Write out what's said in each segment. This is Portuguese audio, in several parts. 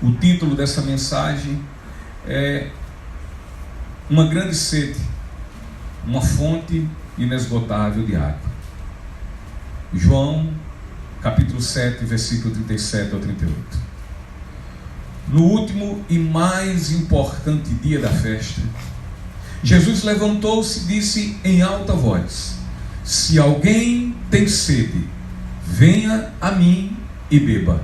O título dessa mensagem é Uma Grande Sede, uma fonte inesgotável de água. João, capítulo 7, versículo 37 ao 38. No último e mais importante dia da festa, Jesus levantou-se e disse em alta voz: se alguém tem sede, venha a mim e beba.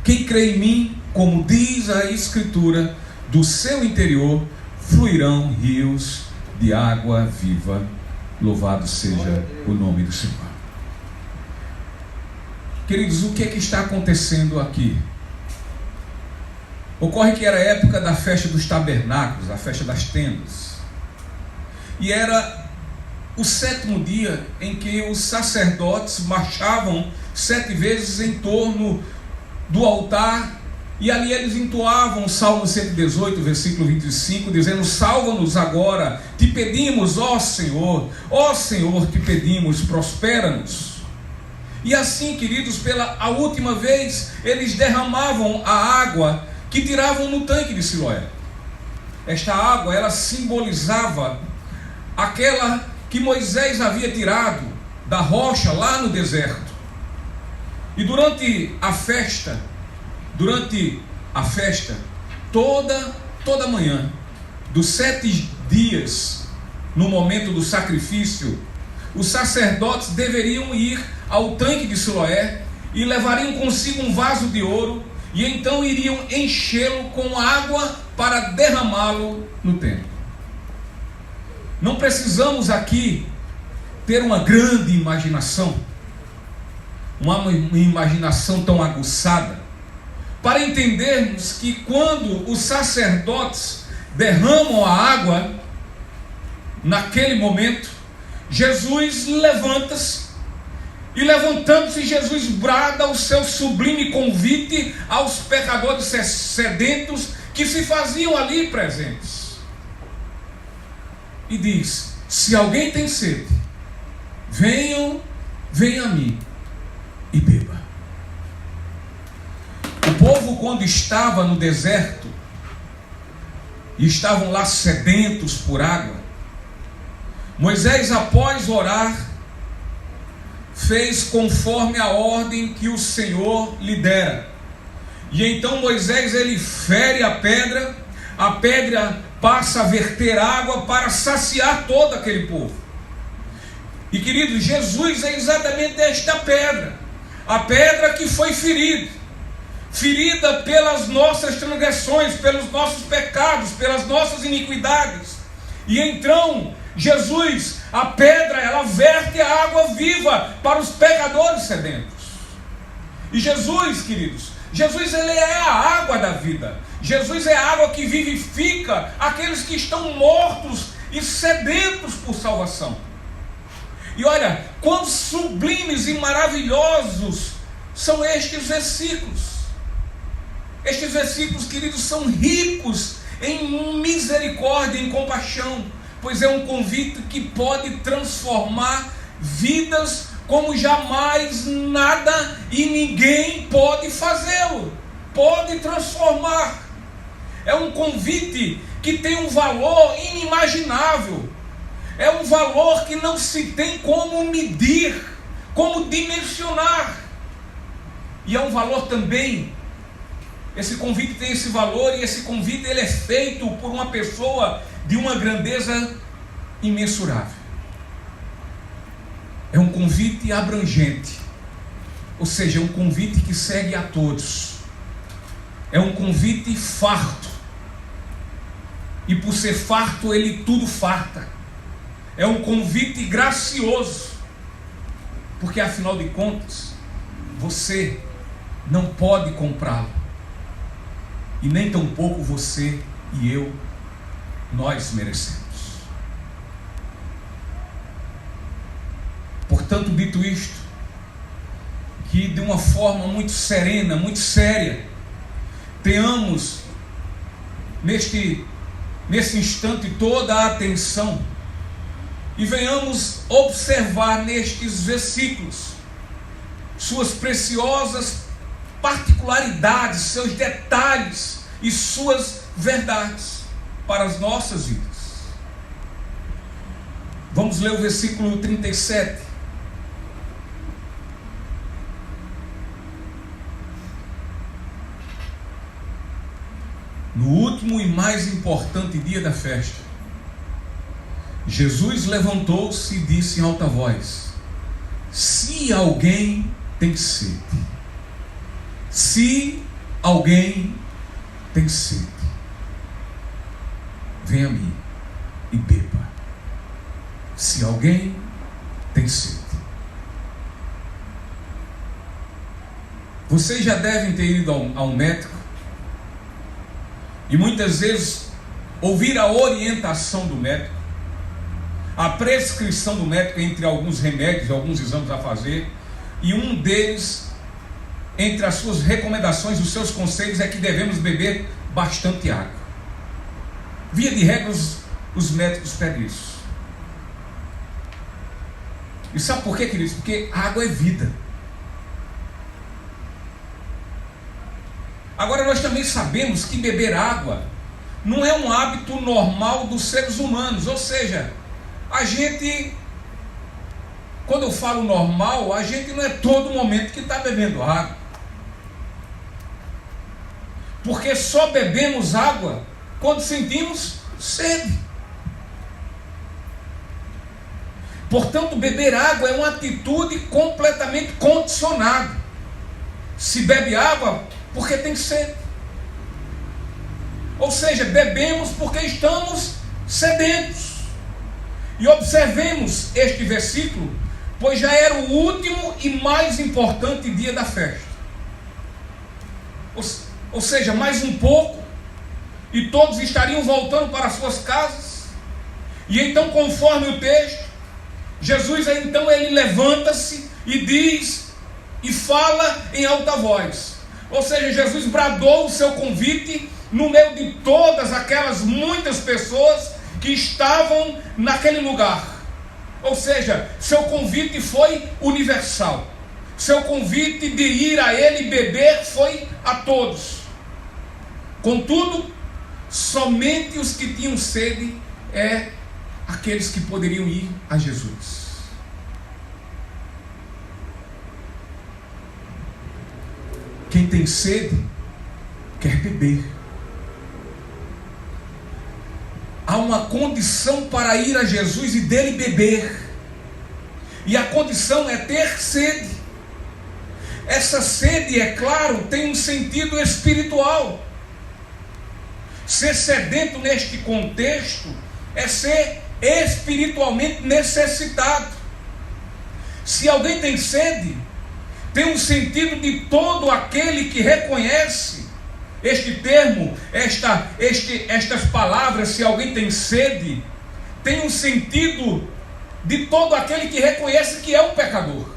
Quem crê em mim, como diz a Escritura, do seu interior fluirão rios de água viva. Louvado seja o nome do Senhor. Queridos, o que é que está acontecendo aqui? Ocorre que era a época da festa dos tabernáculos, a festa das tendas. E era o 7º dia em que os sacerdotes marchavam 7 vezes em torno do altar, e ali eles entoavam o Salmo 118, versículo 25, dizendo: salva-nos agora, te pedimos, ó Senhor, te pedimos, prospera-nos. E assim, queridos, a última vez, eles derramavam a água que tiravam no tanque de Siloé. Esta água, ela simbolizava aquela que Moisés havia tirado da rocha lá no deserto. E durante a festa, toda manhã, dos 7 dias, no momento do sacrifício, os sacerdotes deveriam ir ao tanque de Siloé e levariam consigo um vaso de ouro, e então iriam enchê-lo com água para derramá-lo no templo. Não precisamos aqui ter uma grande imaginação, uma imaginação tão aguçada, para entendermos que quando os sacerdotes derramam a água, naquele momento, Jesus levanta-se, e levantando-se, Jesus brada o seu sublime convite aos pecadores sedentos que se faziam ali presentes. E diz: se alguém tem sede, venha a mim e beba. O povo, quando estava no deserto e estavam lá sedentos por água, Moisés, após orar, fez conforme a ordem que o Senhor lhe dera. E então Moisés, ele fere a pedra passa a verter água para saciar todo aquele povo. E querido, Jesus é exatamente esta pedra, a pedra que foi ferida pelas nossas transgressões, pelos nossos pecados, pelas nossas iniquidades. E então Jesus, a pedra, ela verte a água viva para os pecadores sedentos. E Jesus, queridos, Jesus, ele é a água da vida. Jesus é a água que vivifica aqueles que estão mortos e sedentos por salvação. E olha, quão sublimes e maravilhosos são estes versículos. Estes versículos, queridos, são ricos em misericórdia, em compaixão, pois é um convite que pode transformar vidas como jamais nada e ninguém pode fazê-lo. Pode transformar. É um convite que tem um valor inimaginável. É um valor que não se tem como medir, como dimensionar. E é um valor também, esse convite tem esse valor, e esse convite ele é feito por uma pessoa de uma grandeza imensurável. É um convite abrangente, ou seja, é um convite que segue a todos. É um convite farto, e por ser farto, ele tudo farta. É um convite gracioso, porque afinal de contas, você não pode comprá-lo, e nem tampouco você e eu, nós merecemos. Portanto, dito isto, que de uma forma muito serena, muito séria, tenhamos nesse instante toda a atenção e venhamos observar nestes versículos suas preciosas particularidades, seus detalhes e suas verdades para as nossas vidas. Vamos ler o versículo 37. No último e mais importante dia da festa, Jesus levantou-se e disse em alta voz: se alguém tem sede, se alguém tem sede, venha a mim e beba. Se alguém tem sede. Vocês já devem ter ido a um médico e muitas vezes ouvir a orientação do médico, a prescrição do médico entre alguns remédios, alguns exames a fazer, e um deles, entre as suas recomendações, os seus conselhos, é que devemos beber bastante água. Via de regra, os médicos pedem isso. E sabe por quê, queridos? Porque água é vida. Agora, nós também sabemos que beber água não é um hábito normal dos seres humanos. Ou seja, a gente, quando eu falo normal, a gente não é todo momento que está bebendo água. Porque só bebemos água quando sentimos sede. Portanto, beber água é uma atitude completamente condicionada. Se bebe água, porque tem sede. Ou seja, bebemos porque estamos sedentos. E observemos este versículo, pois já era o último e mais importante dia da festa. Ou seja, mais um pouco, e todos estariam voltando para suas casas. E então, conforme o texto, Jesus então ele levanta-se e diz e fala em alta voz. Ou seja, Jesus bradou o seu convite no meio de todas aquelas muitas pessoas que estavam naquele lugar. Ou seja, seu convite foi universal. Seu convite de ir a ele beber foi a todos. Contudo, somente os que tinham sede aqueles que poderiam ir a Jesus. Quem tem sede quer beber. Há uma condição para ir a Jesus e dele beber. E a condição é ter sede. Essa sede, é claro, tem um sentido espiritual. Ser sedento neste contexto é ser espiritualmente necessitado. Se alguém tem sede, tem um sentido de todo aquele que reconhece este termo, estas palavras, se alguém tem sede, tem um sentido de todo aquele que reconhece que é um pecador.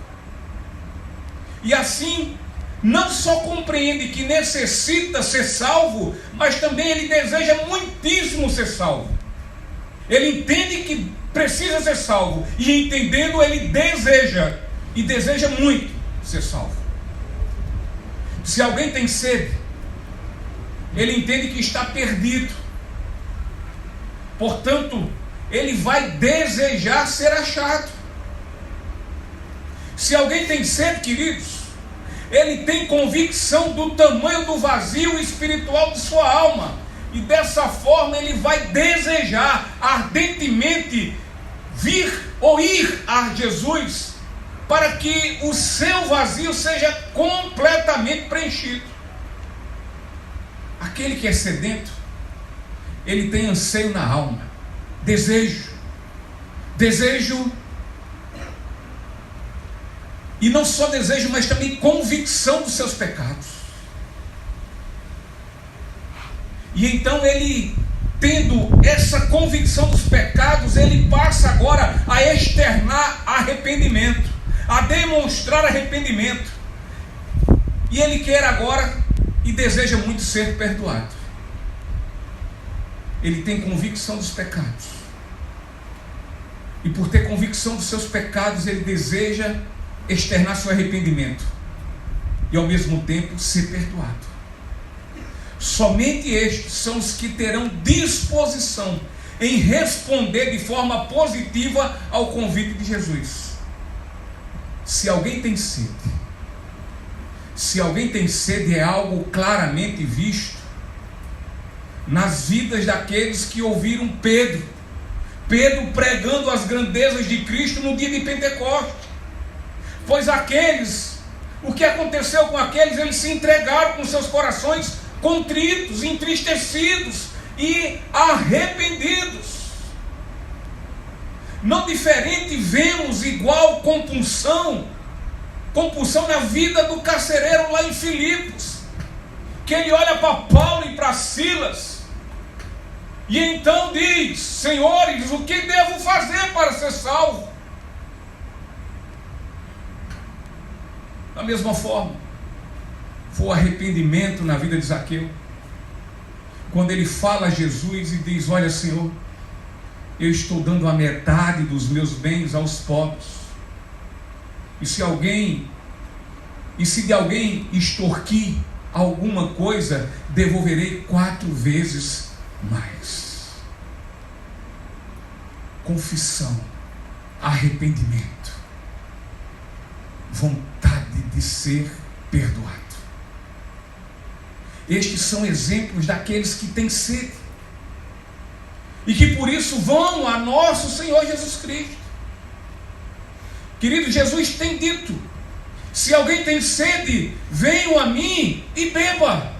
E assim, não só compreende que necessita ser salvo, mas também ele deseja muitíssimo ser salvo. Ele entende que precisa ser salvo, e entendendo, ele deseja muito ser salvo. Se alguém tem sede, ele entende que está perdido. Portanto, ele vai desejar ser achado. Se alguém tem sede, queridos, ele tem convicção do tamanho do vazio espiritual de sua alma, e dessa forma ele vai desejar ardentemente vir ou ir a Jesus, para que o seu vazio seja completamente preenchido. Aquele que é sedento, ele tem anseio na alma, desejo, e não só desejo, mas também convicção dos seus pecados. E então ele, tendo essa convicção dos pecados, ele passa agora a externar arrependimento, a demonstrar arrependimento. E ele quer agora e deseja muito ser perdoado. Ele tem convicção dos pecados. E por ter convicção dos seus pecados, ele deseja externar seu arrependimento. e ao mesmo tempo ser perdoado. Somente estes são os que terão disposição em responder de forma positiva ao convite de Jesus. Se alguém tem sede, é algo claramente visto nas vidas daqueles que ouviram Pedro pregando as grandezas de Cristo no dia de Pentecostes. Pois o que aconteceu com aqueles? Eles se entregaram com seus corações contritos, entristecidos e arrependidos. Não diferente vemos igual compulsão na vida do carcereiro lá em Filipos, que ele olha para Paulo e para Silas e então diz: senhores, o que devo fazer para ser salvo? Da mesma forma, foi o arrependimento na vida de Zaqueu, quando ele fala a Jesus e diz: olha, Senhor, eu estou dando a metade dos meus bens aos pobres, e se de alguém extorquir alguma coisa, devolverei 4 vezes mais. Confissão, arrependimento, vontade de ser perdoado. Estes são exemplos daqueles que têm sede e que por isso vão a nosso Senhor Jesus Cristo. Querido, Jesus tem dito: se alguém tem sede, venham a mim e beba.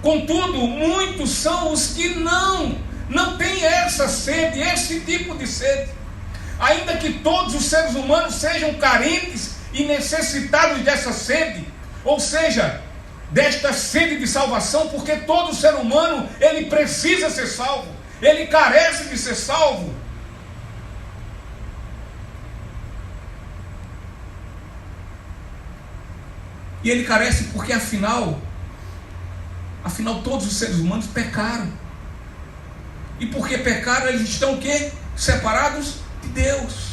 Contudo, muitos são os que não têm essa sede, esse tipo de sede. Ainda que todos os seres humanos sejam carentes e necessitados dessa sede, ou seja, desta sede de salvação, porque todo ser humano, ele precisa ser salvo, ele carece de ser salvo. E ele carece porque afinal todos os seres humanos pecaram. E porque pecaram, eles estão o quê? Separados de Deus.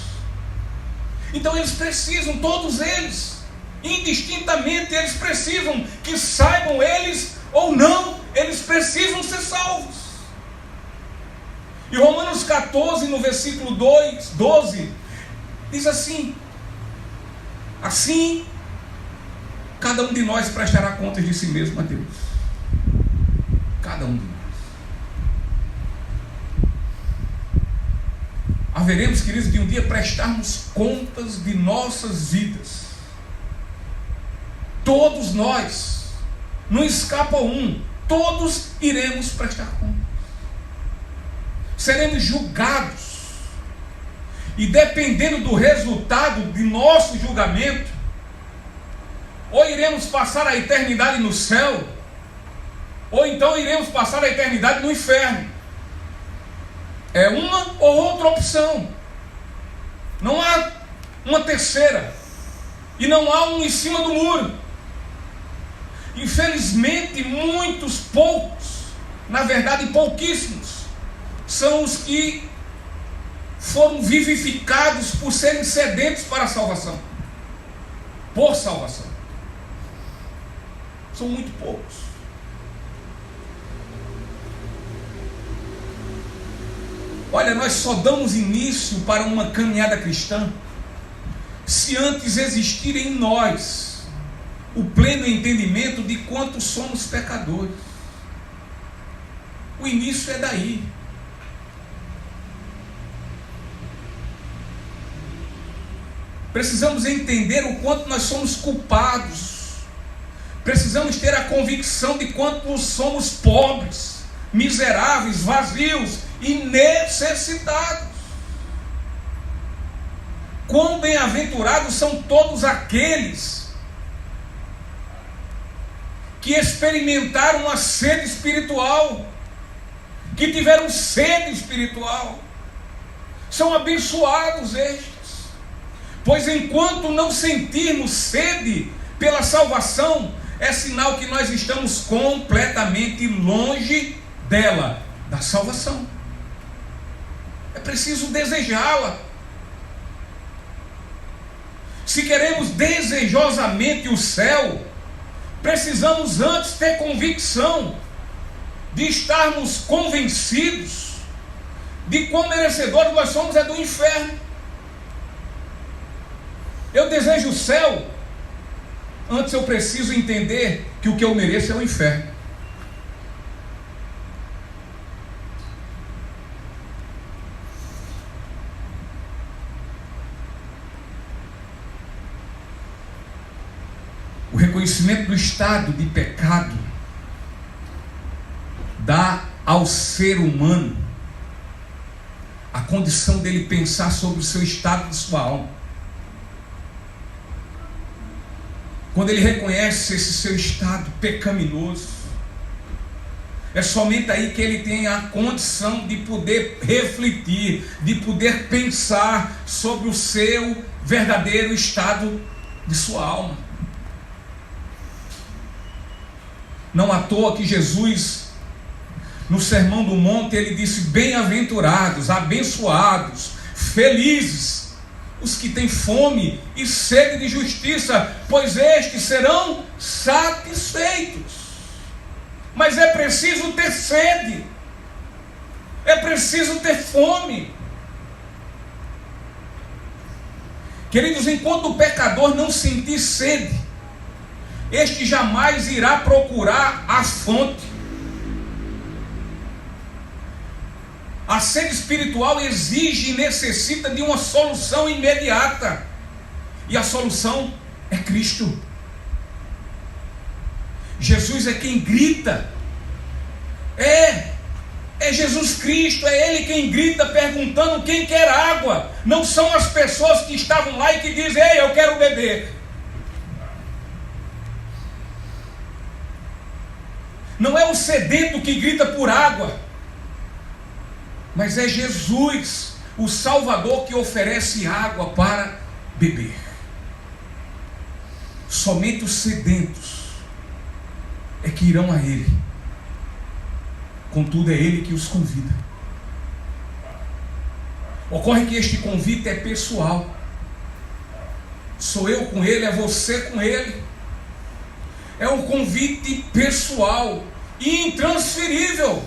Então eles precisam, todos eles, indistintamente, eles precisam, que saibam eles ou não, eles precisam ser salvos. E Romanos 14, no versículo 12, diz assim: assim, cada um de nós prestará contas de si mesmo a Deus. Cada um de nós. Haveremos, queridos, de um dia prestarmos contas de nossas vidas. Todos nós, não escapa um, todos iremos prestar contas. Seremos julgados. E dependendo do resultado de nosso julgamento, ou iremos passar a eternidade no céu, ou então iremos passar a eternidade no inferno. É uma ou outra opção. Não há uma terceira. E não há um em cima do muro. Infelizmente, poucos, na verdade pouquíssimos, são os que foram vivificados por serem sedentos para a salvação. Por salvação. São muito poucos. Olha, nós só damos início para uma caminhada cristã se antes existir em nós o pleno entendimento de quanto somos pecadores. O início é daí. Precisamos entender o quanto nós somos culpados. Precisamos ter a convicção de quanto somos pobres, miseráveis, vazios e necessitados. Quão bem-aventurados são todos aqueles que experimentaram a sede espiritual, que tiveram sede espiritual. São abençoados estes, pois enquanto não sentirmos sede pela salvação, é sinal que nós estamos completamente longe dela, da salvação. É preciso desejá-la. Se queremos desejosamente o céu, precisamos antes ter convicção de estarmos convencidos de quão merecedores nós somos do inferno. Eu desejo o céu, antes eu preciso entender que o que eu mereço é o inferno. O reconhecimento do estado de pecado dá ao ser humano a condição dele pensar sobre o seu estado de sua alma. Quando ele reconhece esse seu estado pecaminoso, é somente aí que ele tem a condição de poder refletir, de poder pensar sobre o seu verdadeiro estado de sua alma. Não à toa que Jesus, no Sermão do Monte, ele disse: bem-aventurados, abençoados, felizes os que têm fome e sede de justiça, pois estes serão satisfeitos. Mas é preciso ter sede, é preciso ter fome. Queridos, enquanto o pecador não sentir sede, este jamais irá procurar a fonte. A sede espiritual exige e necessita de uma solução imediata. E a solução é Cristo. Jesus é quem grita. É Jesus Cristo, é Ele quem grita perguntando quem quer água. Não são as pessoas que estavam lá e que dizem: ei, eu quero beber. Não é o sedento que grita por água, mas é Jesus, o Salvador, que oferece água para beber. Somente os sedentos é que irão a Ele. Contudo, é Ele que os convida. Ocorre que este convite é pessoal. Sou eu com Ele, é você com Ele. É um convite pessoal e intransferível.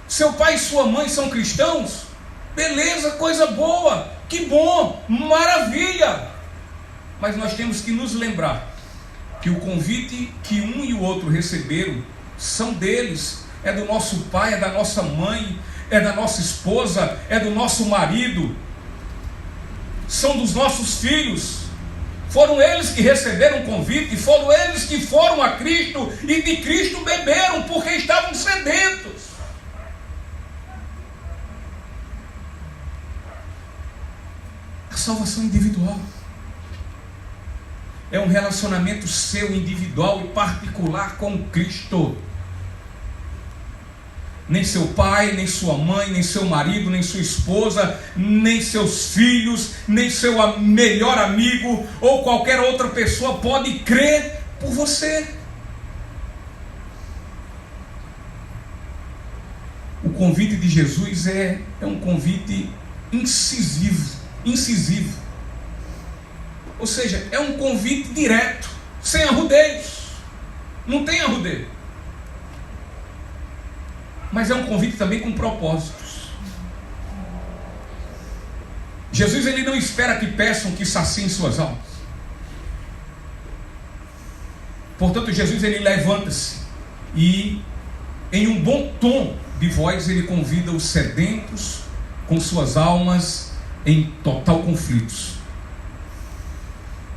Seu pai e sua mãe são cristãos? Beleza, coisa boa, que bom, maravilha. Mas nós temos que nos lembrar que o convite que um e o outro receberam são deles. É do nosso pai, é da nossa mãe, é da nossa esposa, é do nosso marido, são dos nossos filhos. Foram eles que receberam o convite, foram eles que foram a Cristo e de Cristo beberam, porque estavam sedentos. A salvação individual é um relacionamento seu, individual e particular com Cristo. Nem seu pai, nem sua mãe, nem seu marido, nem sua esposa, nem seus filhos, nem seu melhor amigo ou qualquer outra pessoa pode crer por você. O convite de Jesus é um convite incisivo. Ou seja, é um convite direto, sem arrudeios. Não tem arrudeio. Mas é um convite também com propósitos. Jesus, ele não espera que peçam que saciem suas almas. Portanto, Jesus, ele levanta-se e, em um bom tom de voz, ele convida os sedentos com suas almas em total conflito.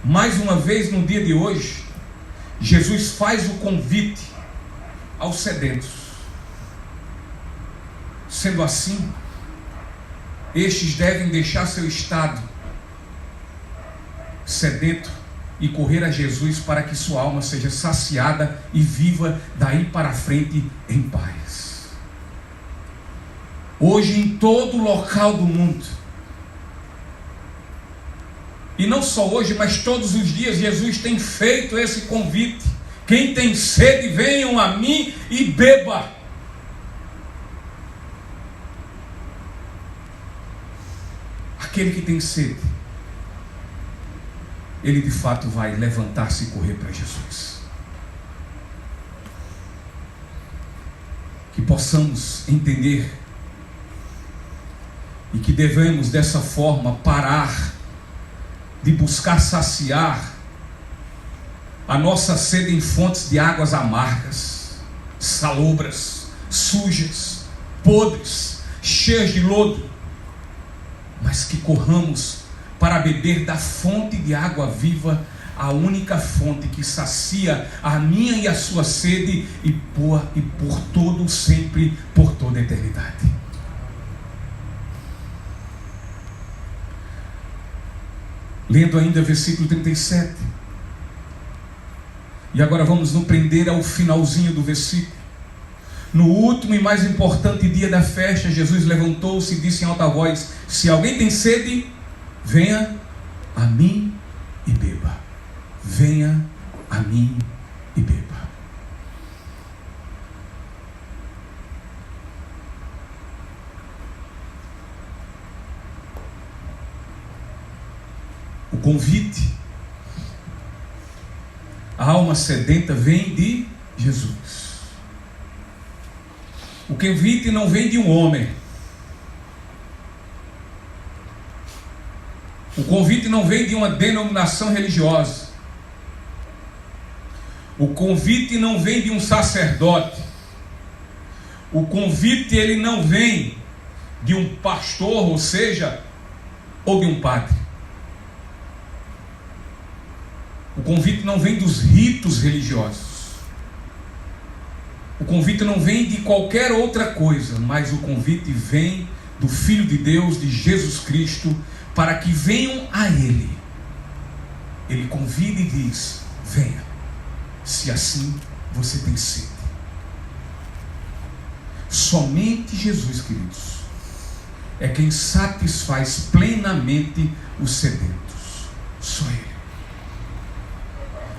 Mais uma vez, no dia de hoje, Jesus faz o convite aos sedentos. Sendo assim, estes devem deixar seu estado sedento e correr a Jesus para que sua alma seja saciada e viva daí para frente em paz. Hoje, em todo local do mundo, e não só hoje, mas todos os dias, Jesus tem feito esse convite: quem tem sede, venham a mim e beba. Aquele que tem sede ele de fato vai levantar-se e correr para Jesus. Que possamos entender e que devemos dessa forma parar de buscar saciar a nossa sede em fontes de águas amargas, salobras, sujas, podres, cheias de lodo, mas que corramos para beber da fonte de água viva, a única fonte que sacia a minha e a sua sede e por todo sempre, por toda a eternidade. Lendo ainda versículo 37. E agora vamos nos prender ao finalzinho do versículo. No último e mais importante dia da festa, Jesus levantou-se e disse em alta voz: se alguém tem sede, venha a mim e beba. Venha a mim e beba. O convite à alma sedenta vem de Jesus. O convite não vem de um homem. O convite não vem de uma denominação religiosa. O convite não vem de um sacerdote. O convite ele não vem de um pastor, ou seja, ou de um padre. O convite não vem dos ritos religiosos. O convite não vem de qualquer outra coisa, mas o convite vem do Filho de Deus, de Jesus Cristo, para que venham a Ele. Ele convida e diz: venha, se assim você tem sede. Somente Jesus, queridos, é quem satisfaz plenamente os sedentos. Só Ele.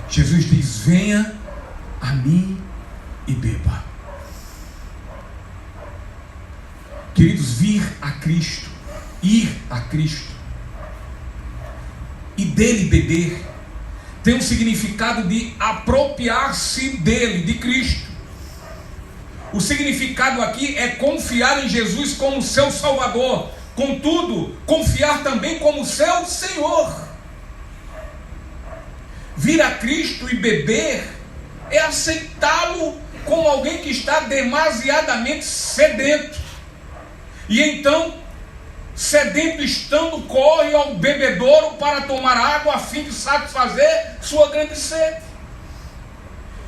Jesus diz: venha a mim e beba. Queridos, vir a Cristo, ir a Cristo e dele beber, tem um significado de apropriar-se dele, de Cristo. O significado aqui é confiar em Jesus como seu Salvador, contudo, confiar também como seu Senhor. Vir a Cristo e beber é aceitá-lo como alguém que está demasiadamente sedento. E então, sedento estando, corre ao bebedouro para tomar água a fim de satisfazer sua grande sede.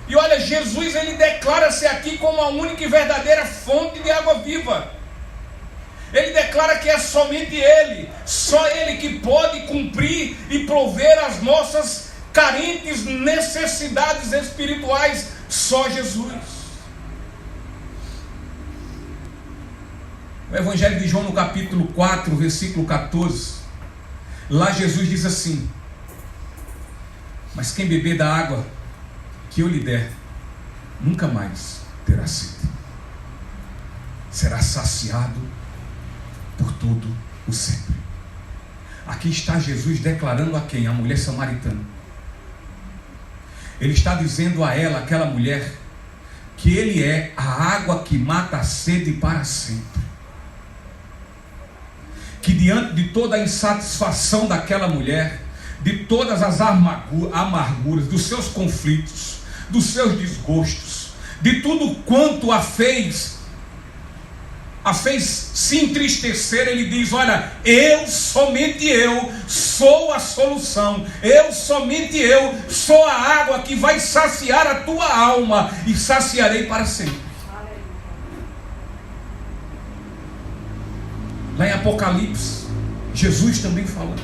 E olha, Jesus ele declara-se aqui como a única e verdadeira fonte de água viva. Ele declara que é somente Ele, só Ele que pode cumprir e prover as nossas carentes necessidades espirituais, só Jesus. O Evangelho de João, no capítulo 4, versículo 14, lá Jesus diz assim: mas quem beber da água que eu lhe der, nunca mais terá sede, será saciado por todo o sempre. Aqui está Jesus declarando a quem? A mulher samaritana. Ele está dizendo a ela, aquela mulher, que Ele é a água que mata a sede para sempre. Que diante de toda a insatisfação daquela mulher, de todas as amarguras, dos seus conflitos, dos seus desgostos, de tudo quanto a fez se entristecer, Ele diz: olha, somente eu sou a solução, somente eu sou a água que vai saciar a tua alma, e saciarei para sempre. Lá em Apocalipse, Jesus também falando,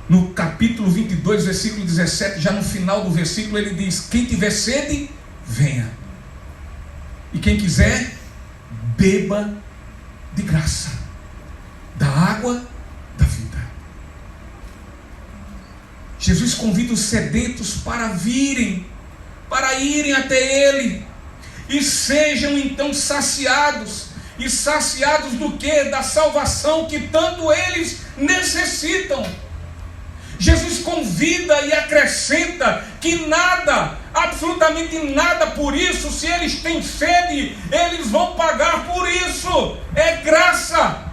no capítulo 22, versículo 17, já no final do versículo, ele diz: quem tiver sede, venha. E quem quiser, beba de graça da água da vida. Jesus convida os sedentos para virem, para irem até Ele, e sejam então saciados. E saciados do que? Da salvação que tanto eles necessitam. Jesus convida e acrescenta que nada, absolutamente nada por isso, se eles têm sede, eles vão pagar por isso. É graça.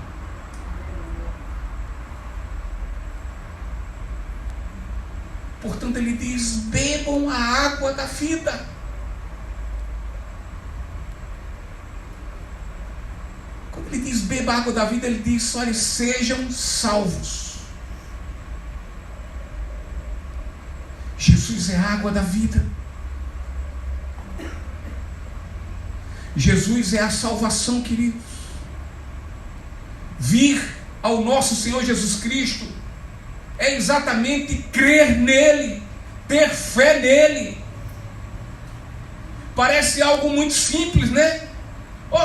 Portanto, ele diz: bebam a água da vida. Quando ele diz beba a água da vida, ele diz: olha, sejam salvos. Jesus é a água da vida. Jesus é a salvação, queridos. Vir ao nosso Senhor Jesus Cristo é exatamente crer nele, ter fé nele. Parece algo muito simples, né?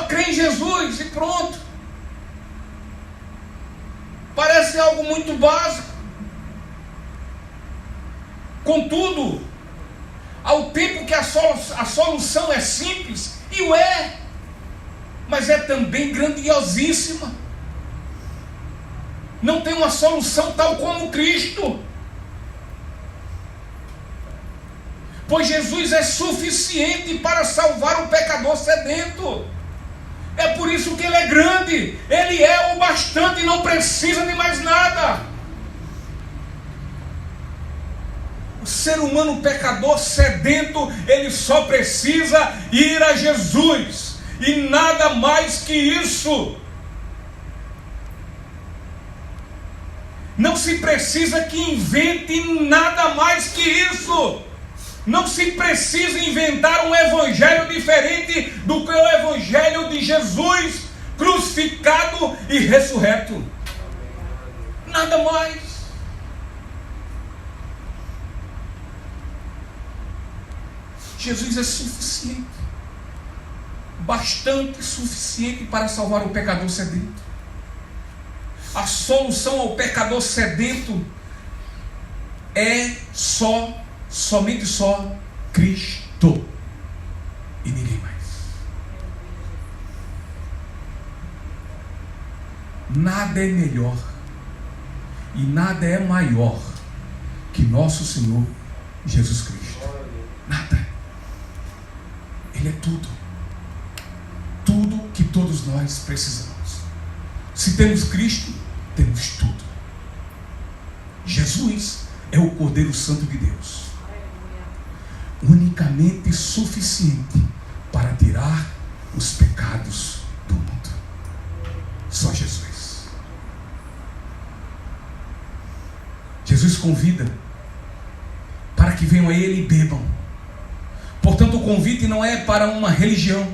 Crê em Jesus e pronto. Parece algo muito básico. Contudo, ao tempo que a solução é simples, e o é, mas é também grandiosíssima. Não tem uma solução tal como Cristo, pois Jesus é suficiente para salvar o pecador sedento. É por isso que ele é grande, ele é o bastante e não precisa de mais nada. O ser humano pecador sedento, ele só precisa ir a Jesus, e nada mais que isso. Não se precisa que invente nada mais que isso. Não se precisa inventar um evangelho diferente do que o evangelho de Jesus crucificado e ressurreto. Nada mais. Jesus é suficiente, bastante suficiente para salvar o pecador sedento. A solução ao pecador sedento é somente Cristo e ninguém mais. Nada é melhor e nada é maior que nosso Senhor Jesus Cristo. Nada. Ele é tudo. Tudo que todos nós precisamos. Se temos Cristo, temos tudo. Jesus é o Cordeiro Santo de Deus, unicamente suficiente para tirar os pecados do mundo. Só Jesus. Jesus convida para que venham a Ele e bebam. Portanto, o convite não é para uma religião.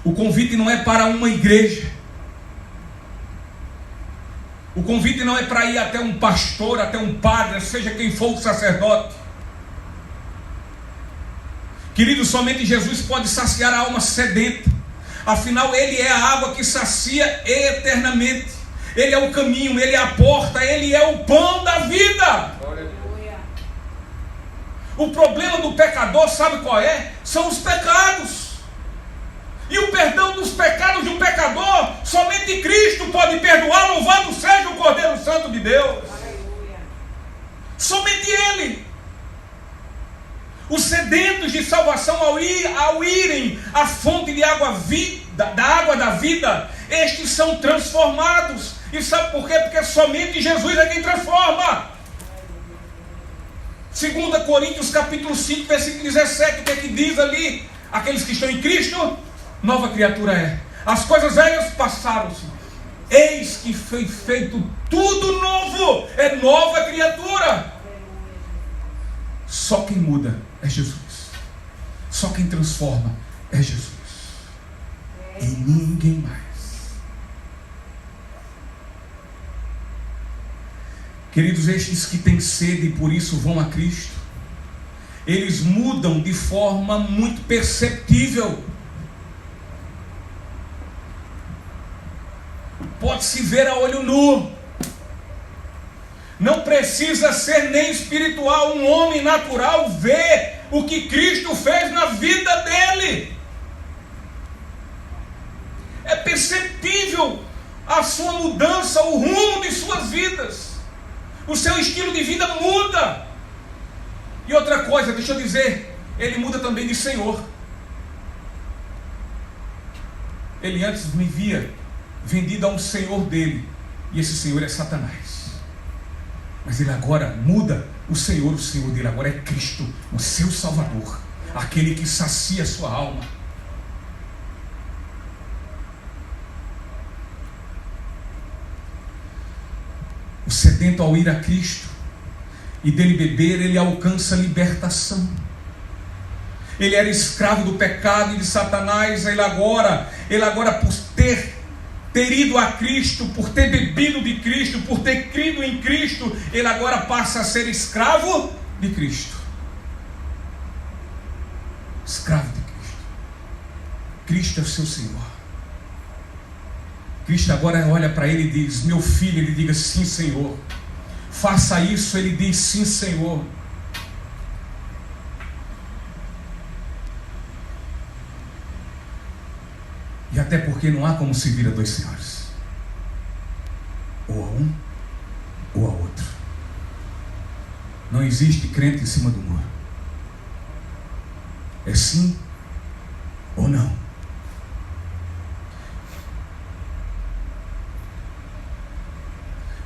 O convite não é para uma igreja. O convite não é para ir até um pastor, até um padre, seja quem for o sacerdote. Querido, somente Jesus pode saciar a alma sedenta. Afinal, Ele é a água que sacia eternamente. Ele é o caminho, Ele é a porta, Ele é o pão da vida. O problema do pecador, sabe qual é? São os pecados. E o perdão dos pecados de um pecador, somente Cristo pode perdoar. Louvado seja o Cordeiro Santo de Deus. Aleluia. Somente Ele. Os sedentos de salvação, ao irem à fonte de água da água da vida, estes são transformados. E sabe por quê? Porque somente Jesus é quem transforma. 2 Coríntios capítulo 5, versículo 17, o que é que diz ali? Aqueles que estão em Cristo, nova criatura é. As coisas velhas passaram-se, eis que foi feito tudo novo. É nova criatura. Só quem muda é Jesus. Só quem transforma é Jesus. E ninguém mais. Queridos, estes que têm sede e por isso vão a Cristo, eles mudam de forma muito perceptível. Pode-se ver a olho nu. Não precisa ser nem espiritual. Um homem natural vê o que Cristo fez na vida dele. É perceptível a sua mudança, o rumo de suas vidas. O seu estilo de vida muda. E outra coisa, deixa eu dizer, ele muda também de Senhor. Ele antes me via vendido a um Senhor dele, e esse Senhor é Satanás. Mas ele agora muda o Senhor dele agora é Cristo, o seu Salvador, aquele que sacia a sua alma. O sedento, ao ir a Cristo e dele beber, ele alcança libertação. Ele era escravo do pecado e de Satanás. Ele agora por ter ido a Cristo, por ter bebido de Cristo, por ter crido em Cristo, ele agora passa a ser escravo de Cristo. Escravo de Cristo. Cristo é o seu Senhor. Cristo agora olha para ele e diz: meu filho, ele diga sim, Senhor. Faça isso, ele diz sim, Senhor. E até porque não há como servir a dois senhores, ou a um ou a outro. Não existe crente em cima do muro. É sim ou não.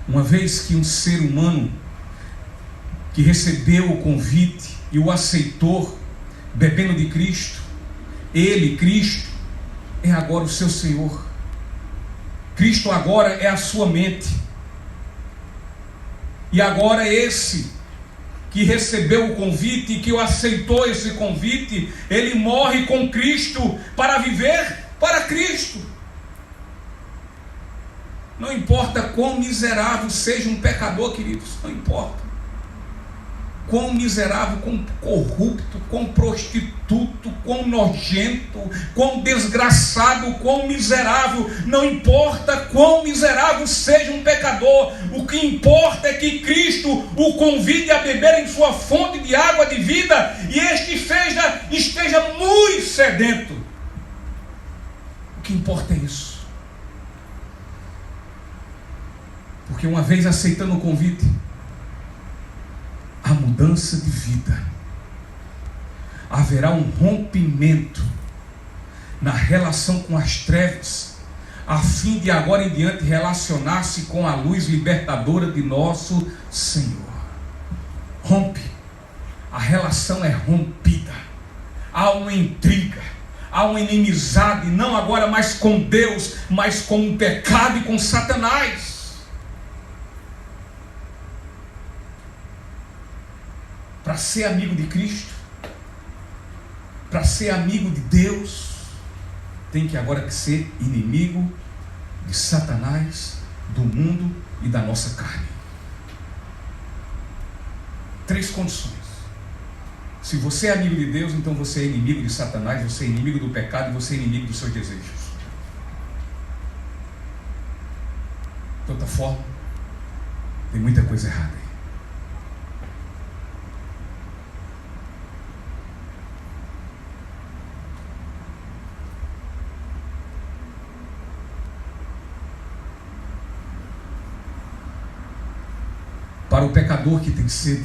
Uma vez que um ser humano que recebeu o convite e o aceitou, bebendo de Cristo, ele, Cristo, é agora o seu Senhor. Cristo agora é a sua mente. E agora esse que recebeu o convite e que aceitou esse convite, ele morre com Cristo para viver para Cristo. Não importa quão miserável seja um pecador, queridos, não importa. Quão miserável, quão corrupto, quão prostituto, quão nojento, quão desgraçado, quão miserável, não importa quão miserável seja um pecador, o que importa é que Cristo o convide a beber em sua fonte de água de vida e este esteja muito sedento. O que importa é isso. Porque uma vez aceitando o convite, a mudança de vida, haverá um rompimento na relação com as trevas, a fim de agora em diante relacionar-se com a luz libertadora de nosso Senhor. Rompe, a relação é rompida, há uma intriga, há uma inimizade, não agora mais com Deus, mas com o pecado e com Satanás. Para ser amigo de Cristo, para ser amigo de Deus, tem que agora ser inimigo de Satanás, do mundo e da nossa carne. 3 condições. Se você é amigo de Deus, então você é inimigo de Satanás, você é inimigo do pecado e você é inimigo dos seus desejos. De outra forma, tem muita coisa errada aí. Para o pecador que tem sede,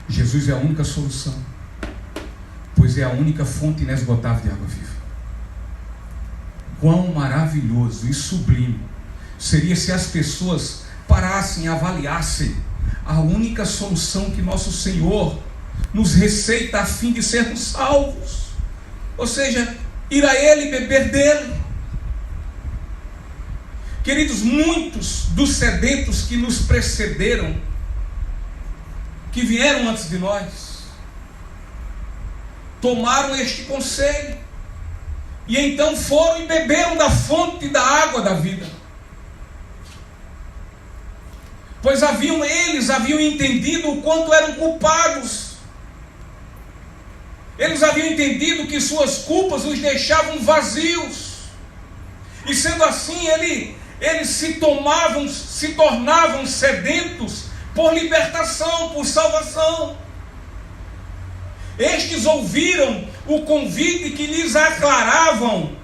Jesus é a única solução, pois é a única fonte inesgotável de água viva. Quão maravilhoso e sublime seria se as pessoas parassem e avaliassem a única solução que nosso Senhor nos receita a fim de sermos salvos, ou seja, ir a Ele e beber dele. Queridos, muitos dos sedentos que nos precederam, que vieram antes de nós, tomaram este conselho, e então foram e beberam da fonte da água da vida, pois eles haviam entendido o quanto eram culpados, eles haviam entendido que suas culpas os deixavam vazios, e sendo assim, eles se tornavam sedentos por libertação, por salvação. Estes ouviram o convite que lhes aclaravam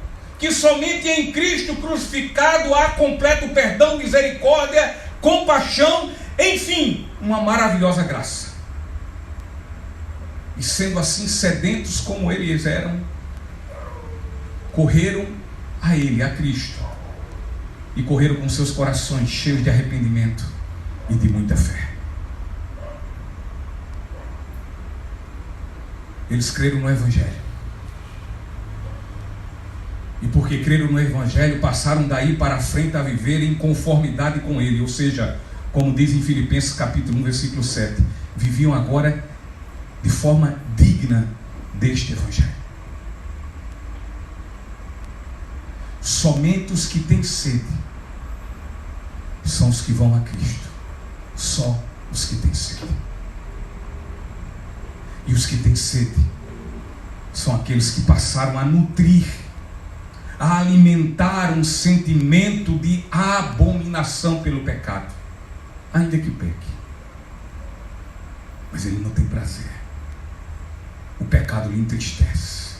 que somente em Cristo crucificado há completo perdão, misericórdia, compaixão, enfim, uma maravilhosa graça. E sendo assim sedentos como eles eram, correram a Ele, a Cristo, e correram com seus corações cheios de arrependimento e de muita fé. Eles creram no Evangelho. E porque creram no Evangelho, passaram daí para frente a viver em conformidade com Ele. Ou seja, como diz em Filipenses capítulo 1, versículo 7, viviam agora de forma digna deste Evangelho. Somente os que têm sede são os que vão a Cristo. Só os que têm sede. E os que têm sede são aqueles que passaram a nutrir, a alimentar um sentimento de abominação pelo pecado, ainda que peque. Mas ele não tem prazer. O pecado lhe entristece.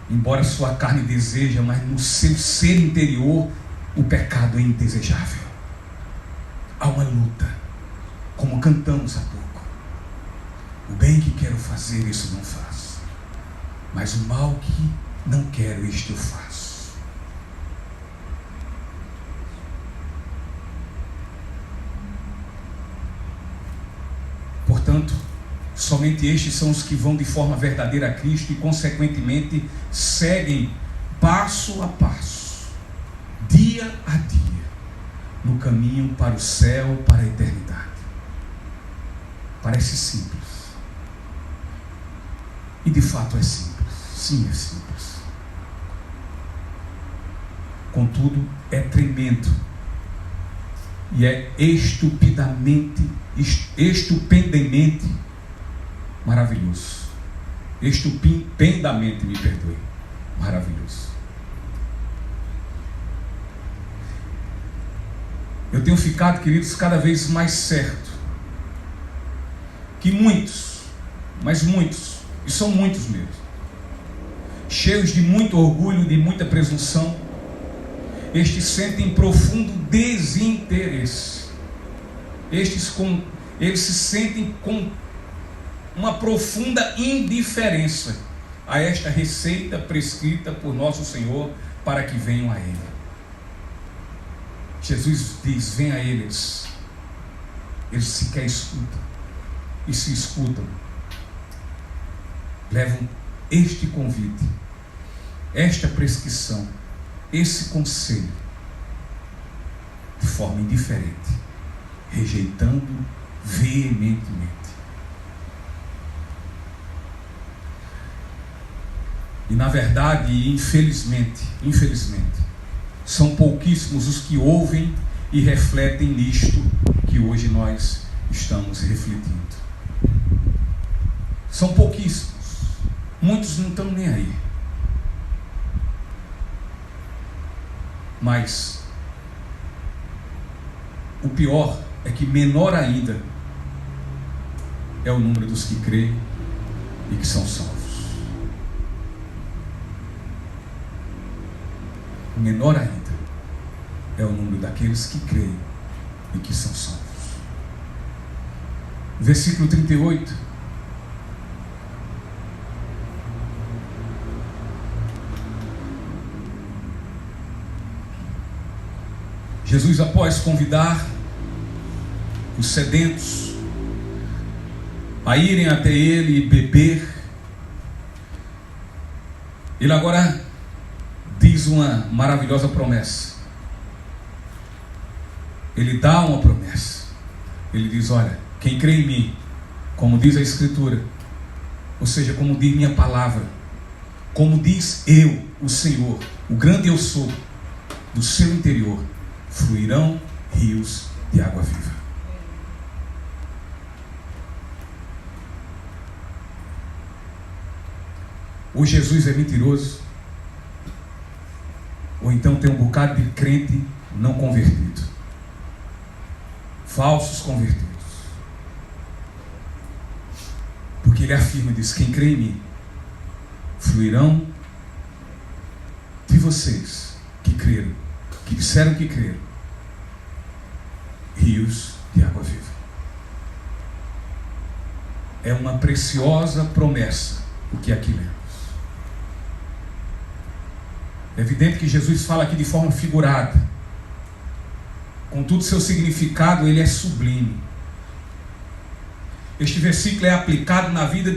Embora sua carne deseja, mas no seu ser interior o pecado é indesejável. Há uma luta, como cantamos há pouco. O bem que quero fazer, isso não faço, mas o mal que não quero, isto eu faço. Portanto, somente estes são os que vão de forma verdadeira a Cristo e consequentemente seguem passo a passo, dia a dia, no caminho para o céu, para a eternidade. Parece simples. E de fato é simples. Sim, é simples. Contudo, é tremendo. E é estupendemente maravilhoso. Estupendamente, me perdoe, maravilhoso. Eu tenho ficado, queridos, cada vez mais certo que muitos, mas muitos, e são muitos mesmo, cheios de muito orgulho, de muita presunção, estes sentem profundo desinteresse. Eles se sentem com uma profunda indiferença a esta receita prescrita por nosso Senhor para que venham a Ele. Jesus diz: venha a eles. Eles sequer escutam. E se escutam, levam este convite, esta prescrição, esse conselho de forma indiferente, rejeitando veementemente. E na verdade, infelizmente, são pouquíssimos os que ouvem e refletem nisto que hoje nós estamos refletindo. São pouquíssimos. Muitos não estão nem aí. Mas o pior é que menor ainda é o número dos que creem e que são salvos. Menor ainda é o número daqueles que creem e que são salvos. Versículo 38. Jesus, após convidar os sedentos a irem até Ele e beber, Ele agora diz uma maravilhosa promessa. Ele dá uma promessa. Ele diz: olha, quem crê em mim, como diz a Escritura, ou seja, como diz minha palavra, como diz eu, o Senhor, o grande eu sou, do seu interior fluirão rios de água viva. Ou Jesus é mentiroso, ou então tem um bocado de crente não convertido, falsos convertidos. Porque ele afirma e diz: quem crê em mim fluirão de vocês que creram, que disseram que creram, rios de água viva. É uma preciosa promessa o que aqui lemos. É evidente que Jesus fala aqui de forma figurada. Contudo, seu significado ele é sublime. Este versículo é aplicado na vida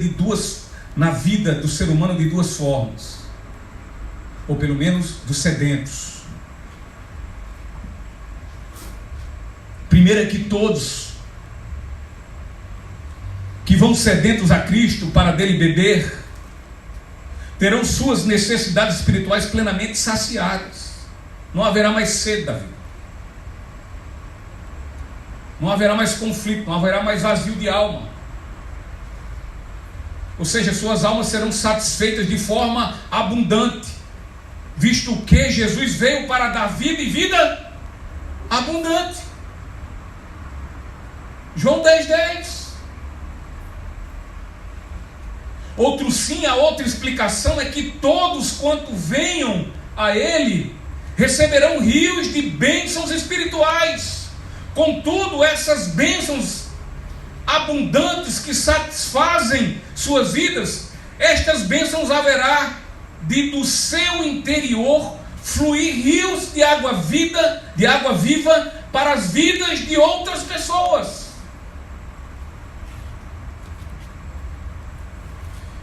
do ser humano de duas formas, ou pelo menos dos sedentos. Primeiro é que todos que vão sedentos a Cristo para dele beber terão suas necessidades espirituais plenamente saciadas. Não haverá mais sede da vida, não haverá mais conflito, não haverá mais vazio de alma. Ou seja, suas almas serão satisfeitas de forma abundante, visto que Jesus veio para dar vida e vida abundante. João 10:10. Outro sim, a outra explicação é que todos quanto venham a Ele receberão rios de bênçãos espirituais. Contudo, essas bênçãos abundantes que satisfazem suas vidas, estas bênçãos haverá de do seu interior fluir rios de água viva para as vidas de outras pessoas.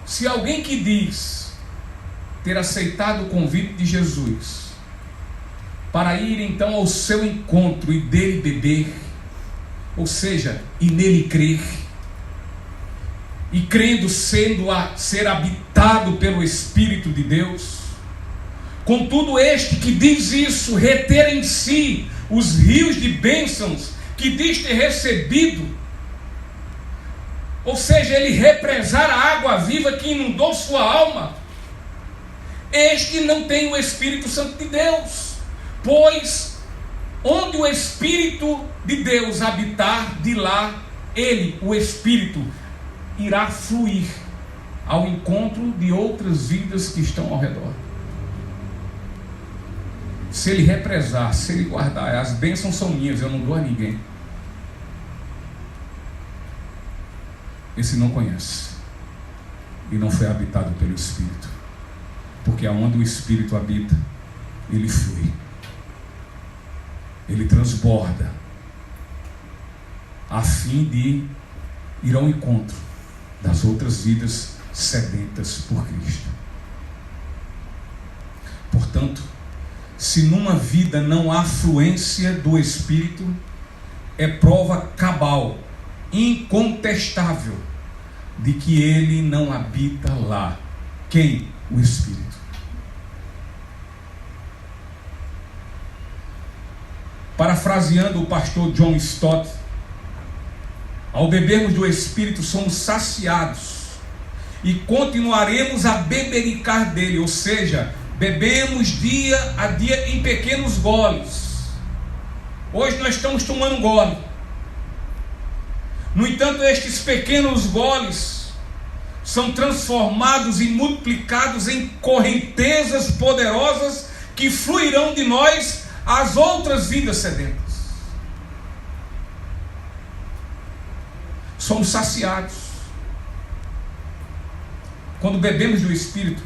Se alguém que diz ter aceitado o convite de Jesus para ir então ao seu encontro e dele beber, ou seja, e nele crer, e crendo ser habitado pelo Espírito de Deus, contudo este que diz isso reter em si os rios de bênçãos que diz ter recebido, ou seja, ele represar a água viva que inundou sua alma, este não tem o Espírito Santo de Deus, pois onde o Espírito de Deus habitar, de lá ele, o Espírito, irá fluir ao encontro de outras vidas que estão ao redor. Se ele represar, se ele guardar, as bênçãos são minhas, eu não dou a ninguém, esse não conhece e não foi habitado pelo Espírito, porque aonde o Espírito habita, ele flui, ele transborda, a fim de ir ao encontro das outras vidas sedentas por Cristo. Portanto, se numa vida não há fluência do Espírito, é prova cabal, incontestável, de que ele não habita lá. Quem? O Espírito. Parafraseando o pastor John Stott, ao bebermos do Espírito somos saciados e continuaremos a bebericar dele, ou seja, bebemos dia a dia em pequenos goles. Hoje nós estamos tomando um gole. No entanto, estes pequenos goles são transformados e multiplicados em correntezas poderosas que fluirão de nós às outras vidas sedentas. Somos saciados quando bebemos do Espírito,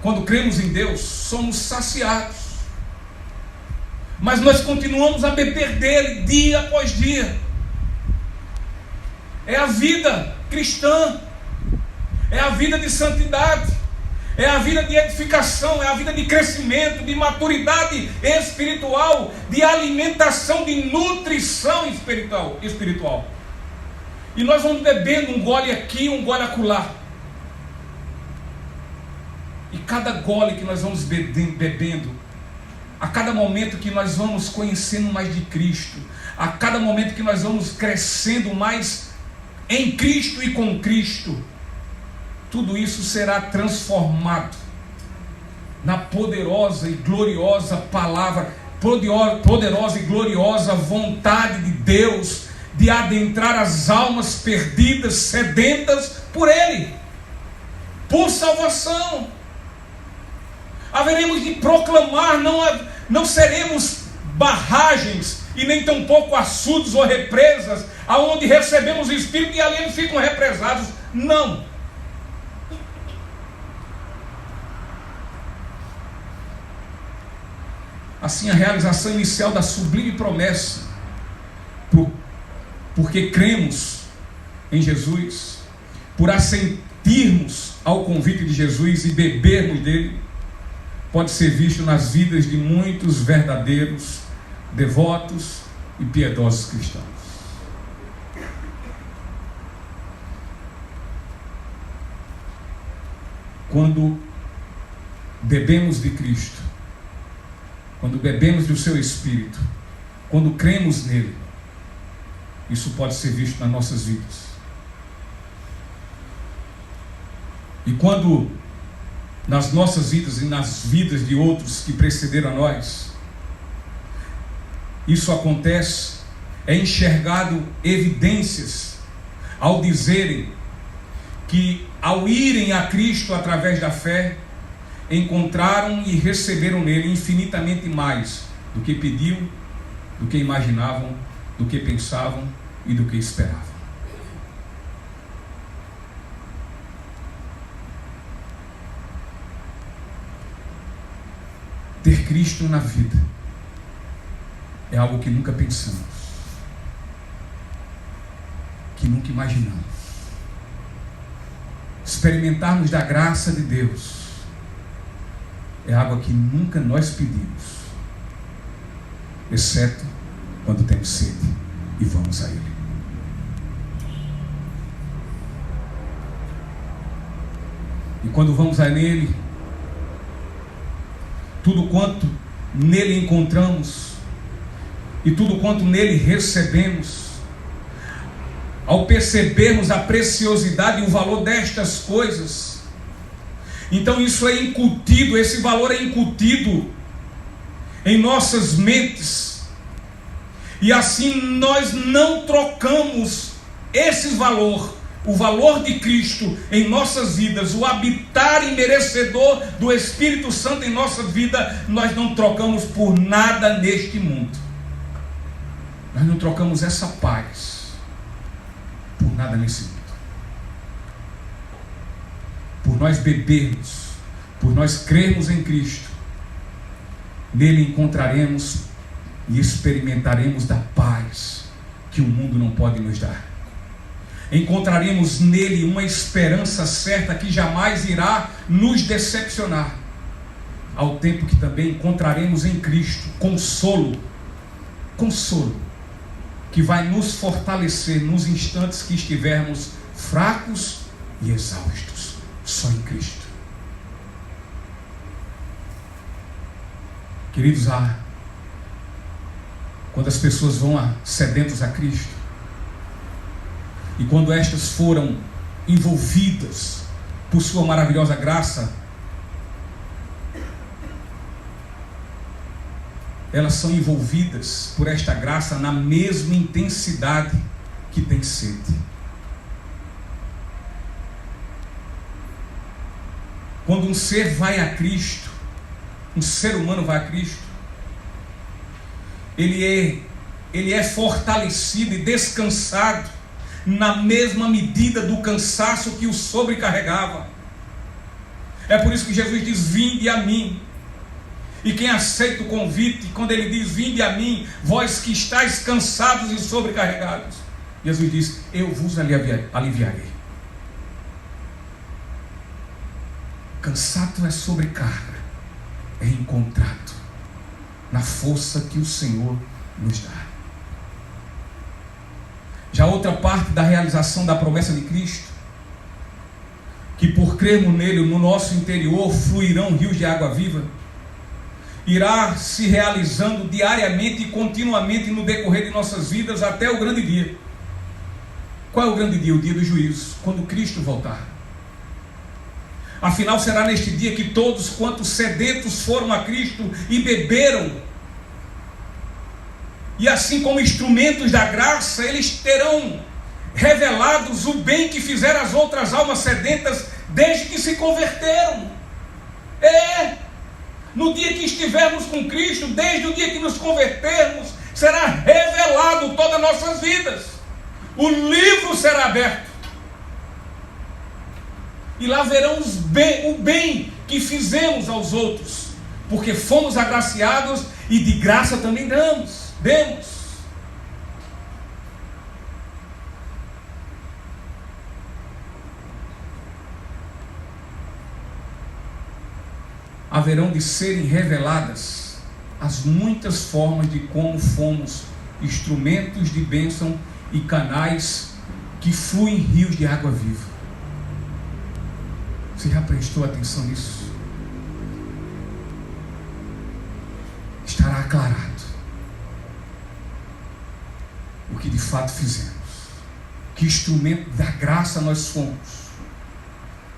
quando cremos em Deus, somos saciados, mas nós continuamos a beber dele dia após dia. É a vida cristã, é a vida de santidade, é a vida de edificação, é a vida de crescimento, de maturidade espiritual, de alimentação, de nutrição espiritual. E nós vamos bebendo um gole aqui, um gole acolá. E cada gole que nós vamos bebendo, a cada momento que nós vamos conhecendo mais de Cristo, a cada momento que nós vamos crescendo mais em Cristo e com Cristo, tudo isso será transformado na poderosa e gloriosa palavra, poderosa e gloriosa vontade de Deus de adentrar as almas perdidas, sedentas por Ele, por salvação. haveremos de proclamar, não seremos barragens e nem tampouco açudes ou represas, aonde recebemos o Espírito e ali eles ficam represados. Não. Assim, a realização inicial da sublime promessa, porque cremos em Jesus, por assentirmos ao convite de Jesus e bebermos dele, pode ser visto nas vidas de muitos verdadeiros devotos e piedosos cristãos. Quando bebemos de Cristo, quando bebemos do seu Espírito, quando cremos nele, isso pode ser visto nas nossas vidas. E quando nas nossas vidas e nas vidas de outros que precederam a nós, isso acontece, é enxergado evidências ao dizerem que ao irem a Cristo através da fé, encontraram e receberam nele infinitamente mais do que pediam, do que imaginavam, do que pensavam e do que esperavam. Ter Cristo na vida é algo que nunca pensamos, que nunca imaginamos. Experimentarmos da graça de Deus é algo que nunca nós pedimos, exceto quando temos sede e vamos a Ele. E quando vamos a Ele, tudo quanto nele encontramos e tudo quanto nele recebemos, ao percebermos a preciosidade e o valor destas coisas, então isso é incutido, esse valor é incutido em nossas mentes, e assim nós não trocamos esse valor, o valor de Cristo em nossas vidas, o habitar imerecedor do Espírito Santo em nossa vida, nós não trocamos por nada neste mundo. Nós não trocamos essa paz por nada nesse mundo. Por nós bebermos, por nós crermos em Cristo, nele encontraremos e experimentaremos da paz que o mundo não pode nos dar. Encontraremos nele uma esperança certa que jamais irá nos decepcionar, ao tempo que também encontraremos em Cristo consolo que vai nos fortalecer nos instantes que estivermos fracos e exaustos, só em Cristo. Queridos, quando as pessoas vão sedentas a Cristo, e quando estas foram envolvidas por sua maravilhosa graça, elas são envolvidas por esta graça na mesma intensidade que tem sede. Quando um ser vai a Cristo, um ser humano vai a Cristo, ele é fortalecido e descansado na mesma medida do cansaço que o sobrecarregava. É por isso que Jesus diz: vinde a mim. E quem aceita o convite, quando ele diz vinde a mim, vós que estáis cansados e sobrecarregados, Jesus diz: eu vos aliviarei. Cansado é sobrecarga, é encontrado na força que o Senhor nos dá. Já outra parte da realização da promessa de Cristo, que por crermos nele, no nosso interior fluirão rios de água viva, irá se realizando diariamente e continuamente no decorrer de nossas vidas até o grande dia. Qual é o grande dia? O dia do juízo, quando Cristo voltar. Afinal, será neste dia que todos quantos sedentos foram a Cristo e beberam, e assim como instrumentos da graça, eles terão revelados o bem que fizeram as outras almas sedentas desde que se converteram. No dia que estivermos com Cristo, desde o dia que nos convertermos, será revelado todas as nossas vidas. O livro será aberto. E lá verão o bem que fizemos aos outros, porque fomos agraciados e de graça também demos. Haverão de serem reveladas as muitas formas de como fomos instrumentos de bênção e canais que fluem rios de água viva. Você já prestou atenção nisso? Estará aclarado o que de fato fizemos, que instrumento da graça nós fomos,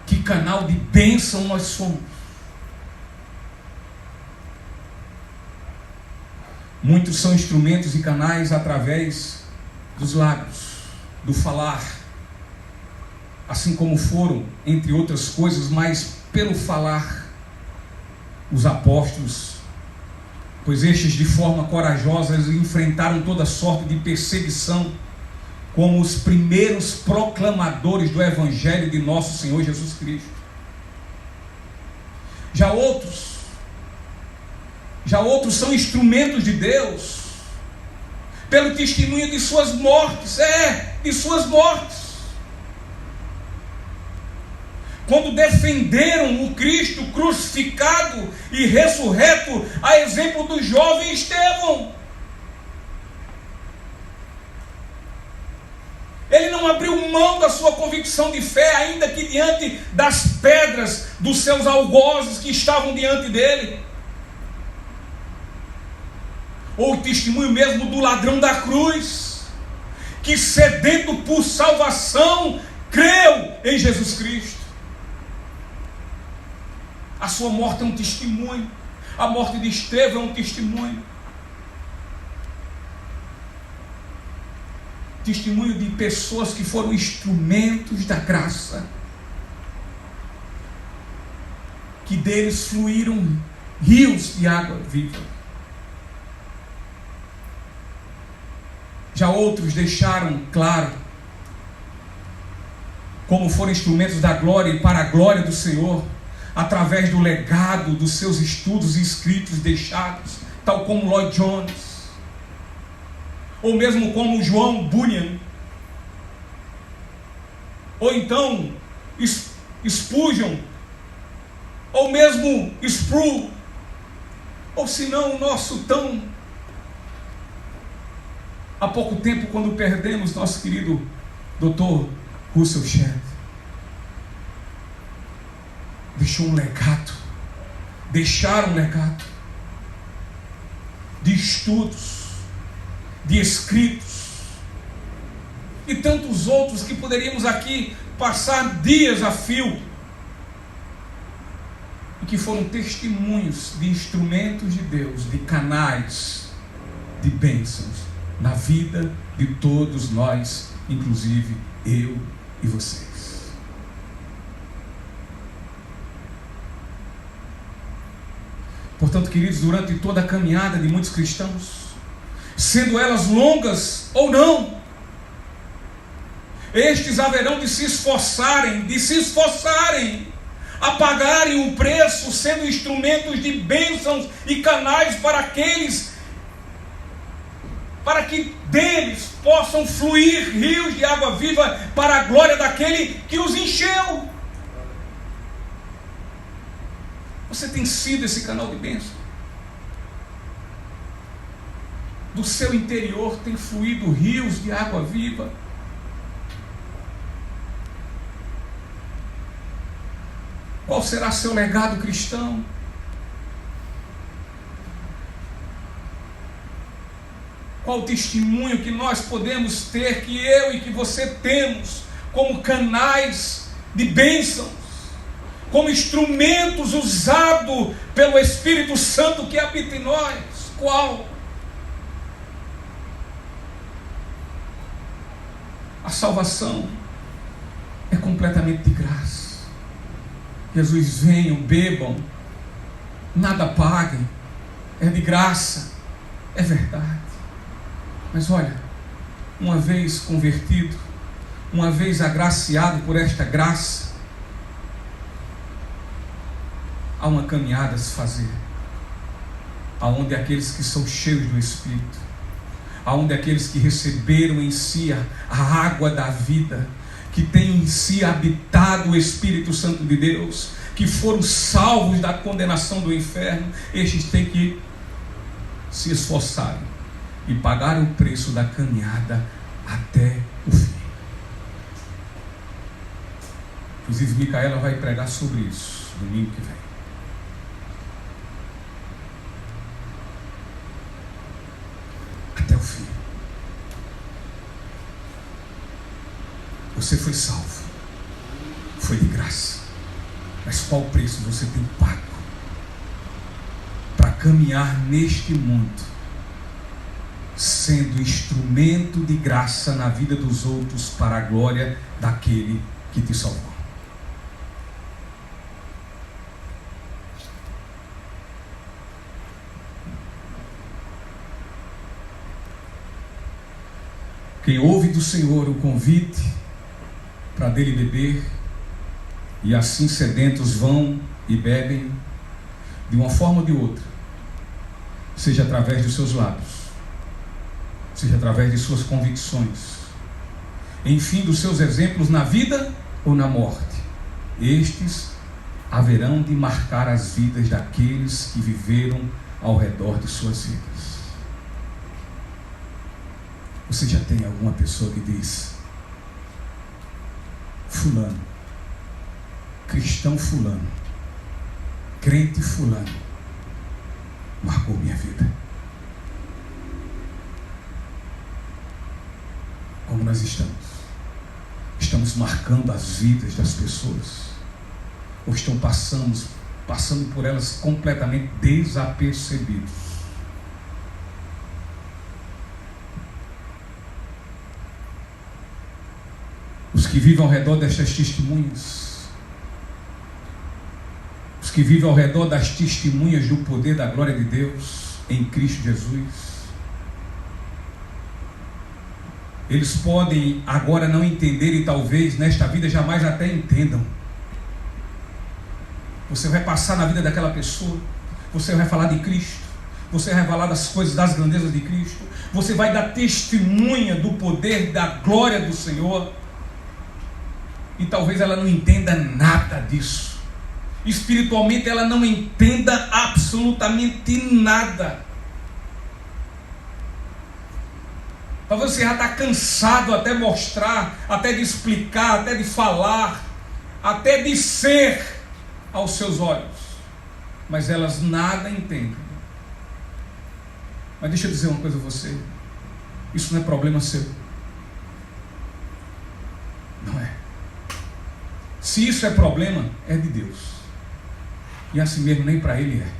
que canal de bênção nós fomos. Muitos são instrumentos e canais através dos lábios, do falar, assim como foram, entre outras coisas, mas pelo falar, os apóstolos, pois estes de forma corajosa enfrentaram toda sorte de perseguição, como os primeiros proclamadores do Evangelho de nosso Senhor Jesus Cristo. Já outros são instrumentos de Deus, pelo testemunho de suas mortes, de suas mortes. Quando defenderam o Cristo crucificado e ressurreto, a exemplo do jovem Estevão. Ele não abriu mão da sua convicção de fé, ainda que diante das pedras dos seus algozes que estavam diante dele. Ou o testemunho mesmo do ladrão da cruz, que sedento por salvação, creu em Jesus Cristo. A sua morte é um testemunho. A morte de Estevão é um testemunho. Testemunho de pessoas que foram instrumentos da graça, que deles fluíram rios de água viva. Já outros deixaram claro como foram instrumentos da glória e para a glória do Senhor, através do legado dos seus estudos e escritos deixados, tal como Lloyd Jones, ou mesmo como João Bunyan, ou então Spurgeon, ou mesmo Sproul, ou se não o nosso tão há pouco tempo, quando perdemos nosso querido Dr. Russell Shedd, deixou um legado, deixaram um legado de estudos, de escritos, e tantos outros que poderíamos aqui passar dias a fio, e que foram testemunhos de instrumentos de Deus, de canais de bênçãos na vida de todos nós, inclusive eu e vocês. Portanto, queridos, durante toda a caminhada de muitos cristãos, sendo elas longas ou não, estes haverão de se esforçarem, a pagarem um preço, sendo instrumentos de bênçãos e canais para aqueles, para que deles possam fluir rios de água viva para a glória daquele que os encheu. Você tem sido esse canal de bênção? Do seu interior tem fluído rios de água viva? Qual será seu legado cristão? Qual o testemunho que nós podemos ter, que eu e que você temos, como canais de bênçãos, como instrumentos usados pelo Espírito Santo que habita em nós? Qual? A salvação é completamente de graça. Jesus, venham, bebam nada paguem, é de graça, é verdade. Mas olha, uma vez convertido, uma vez agraciado por esta graça, há uma caminhada a se fazer, aonde aqueles que são cheios do Espírito, aonde aqueles que receberam em si a água da vida, que têm em si habitado o Espírito Santo de Deus, que foram salvos da condenação do inferno, estes têm que se esforçarem e pagar o preço da caminhada até o fim. Inclusive, Micaela vai pregar sobre isso domingo que vem. Até o fim. Você foi salvo, foi de graça, mas qual preço você tem pago para caminhar neste mundo, sendo instrumento de graça na vida dos outros para a glória daquele que te salvou? Quem ouve do Senhor o convite para dele beber, e assim sedentos vão e bebem, de uma forma ou de outra, seja através dos seus lábios, seja através de suas convicções, enfim, dos seus exemplos na vida ou na morte, estes haverão de marcar as vidas daqueles que viveram ao redor de suas vidas. Você já tem alguma pessoa que diz: fulano, cristão fulano, crente fulano, marcou minha vida? Como nós estamos? Estamos marcando as vidas das pessoas? Ou estão passando por elas completamente desapercebidos? Os que vivem ao redor destas testemunhas, os que vivem ao redor das testemunhas do poder da glória de Deus em Cristo Jesus, eles podem agora não entender, e talvez nesta vida jamais até entendam. Você vai passar na vida daquela pessoa, você vai falar de Cristo, você vai falar das coisas, das grandezas de Cristo, você vai dar testemunha do poder, da glória do Senhor, e talvez ela não entenda nada disso. Espiritualmente ela não entenda absolutamente nada. Talvez você já está cansado até mostrar, até de explicar, até de falar, até de ser aos seus olhos, mas elas nada entendem. Mas deixa eu dizer uma coisa a você: isso não é problema seu. Não é. Se isso é problema, é de Deus, e assim mesmo nem para Ele é.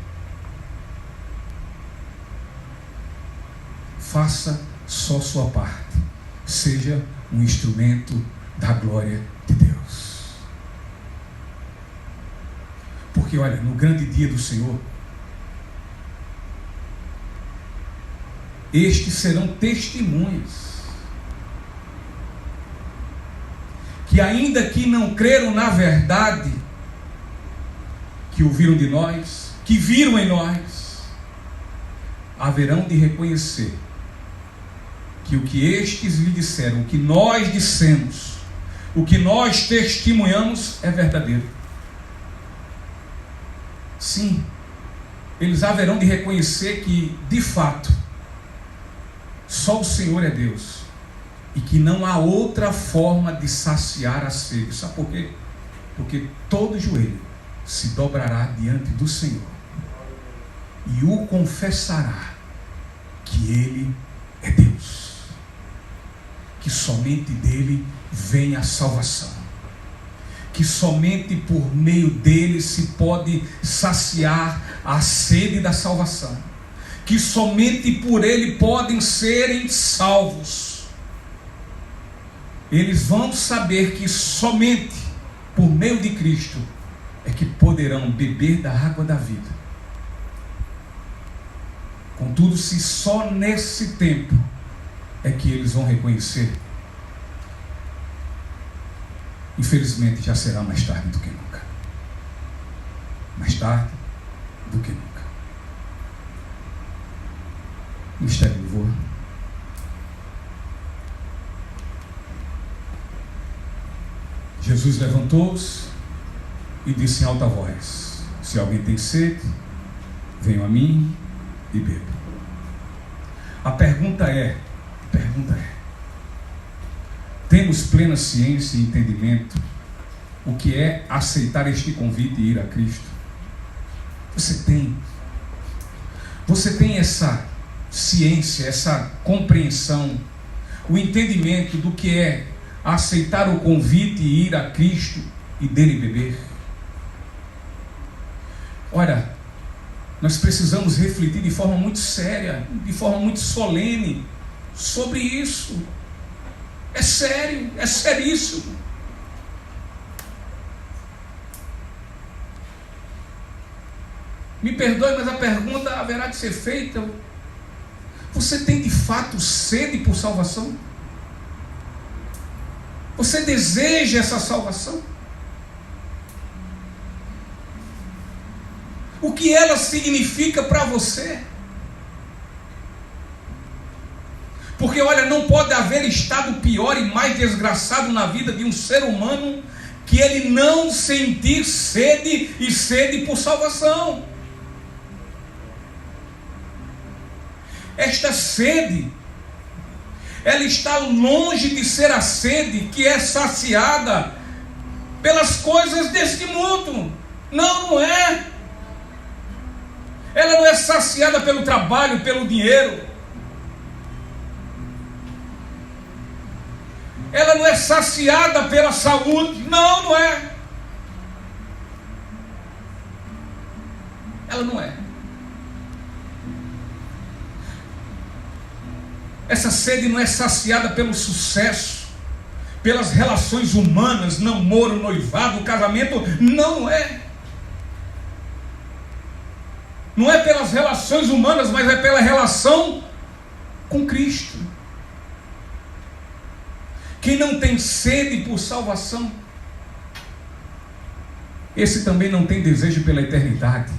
Faça só sua parte, seja um instrumento da glória de Deus. Porque olha, no grande dia do Senhor, estes serão testemunhas, que ainda que não creram na verdade, que ouviram de nós, que viram em nós, haverão de reconhecer que o que estes lhe disseram, o que nós dissemos, o que nós testemunhamos é verdadeiro. Sim, eles haverão de reconhecer que, de fato, só o Senhor é Deus, e que não há outra forma de saciar a sede. Sabe por quê? Porque todo joelho se dobrará diante do Senhor e o confessará que Ele é Deus, que somente dele vem a salvação, que somente por meio dele se pode saciar a sede da salvação, que somente por ele podem serem salvos. Eles vão saber que somente por meio de Cristo é que poderão beber da água da vida Contudo, se só nesse tempo é que eles vão reconhecer, infelizmente já será mais tarde do que nunca. Mais tarde do que nunca. Ministério do Louvor. Jesus levantou-se e disse em alta voz: se alguém tem sede, venham a mim e bebam. A pergunta é, temos plena ciência e entendimento o que é aceitar este convite e ir a Cristo? Você tem essa ciência, essa compreensão, o entendimento do que é aceitar o convite e ir a Cristo e dele beber? Ora, nós precisamos refletir de forma muito séria, de forma muito solene sobre isso. É sério, é seríssimo. Me perdoe, mas a pergunta haverá de ser feita: você tem de fato sede por salvação? Você deseja essa salvação? O que ela significa para você? Porque olha, não pode haver estado pior e mais desgraçado na vida de um ser humano que ele não sentir sede e sede por salvação. Esta sede, ela está longe de ser a sede que é saciada pelas coisas deste mundo. Não é. Ela não é saciada pelo trabalho, pelo dinheiro. Ela não é saciada pela saúde. Não é. Ela não é. Essa sede não é saciada pelo sucesso, pelas relações humanas, namoro, noivado, casamento. Não é. Não é pelas relações humanas, mas é pela relação com Cristo. Quem não tem sede por salvação, esse também não tem desejo pela eternidade,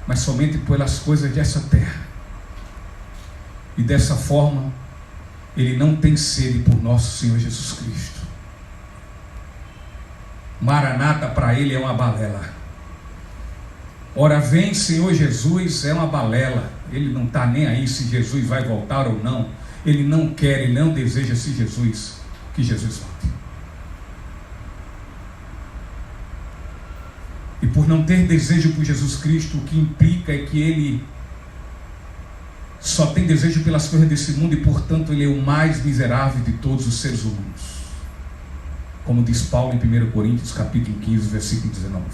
mas somente pelas coisas dessa terra. E dessa forma, ele não tem sede por nosso Senhor Jesus Cristo. Maranata para ele é uma balela. Ora vem Senhor Jesus é uma balela. Ele não está nem aí se Jesus vai voltar ou não. Ele não quer, ele não deseja que Jesus volte. E por não ter desejo por Jesus Cristo, o que implica é que ele só tem desejo pelas coisas desse mundo e, portanto, ele é o mais miserável de todos os seres humanos. Como diz Paulo em 1 Coríntios, capítulo 15, versículo 19.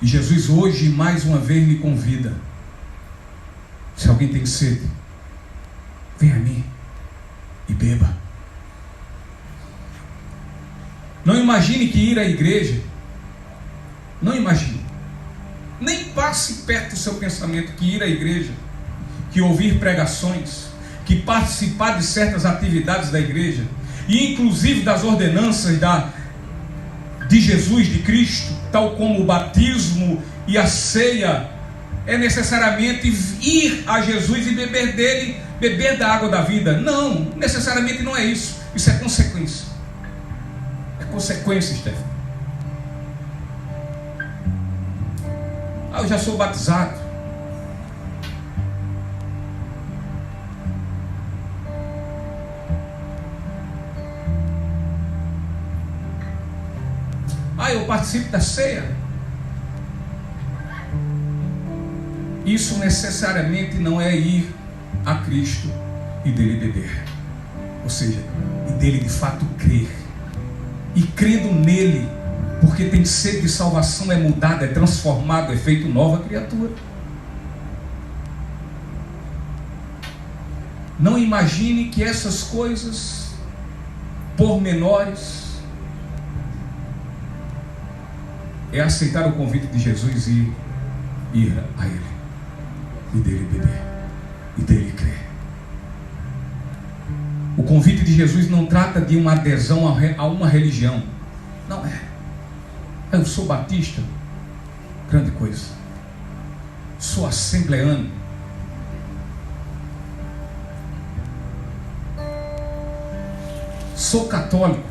E Jesus hoje, mais uma vez, lhe convida: se alguém tem sede, venha a mim e beba. Não imagine que ir à igreja, não imagine, nem passe perto do seu pensamento que ir à igreja, que ouvir pregações, que participar de certas atividades da igreja, e inclusive das ordenanças de Jesus, de Cristo, tal como o batismo e a ceia, é necessariamente ir a Jesus e beber dele, beber da água da vida. Não, necessariamente não é isso. Isso é consequência. É consequência, Stefano. Eu já sou batizado. Eu participo da ceia. Isso necessariamente não é ir a Cristo e dele beber, ou seja, e dele de fato crer, e crendo nele, porque tem sede de salvação, é mudado, é transformado, é feito nova criatura. Não imagine que essas coisas pormenores é aceitar o convite de Jesus e ir a Ele, e dele beber, e dele crer. O convite de Jesus não trata de uma adesão a uma religião. Não é. Eu sou batista, grande coisa. Sou assembleano. Sou católico.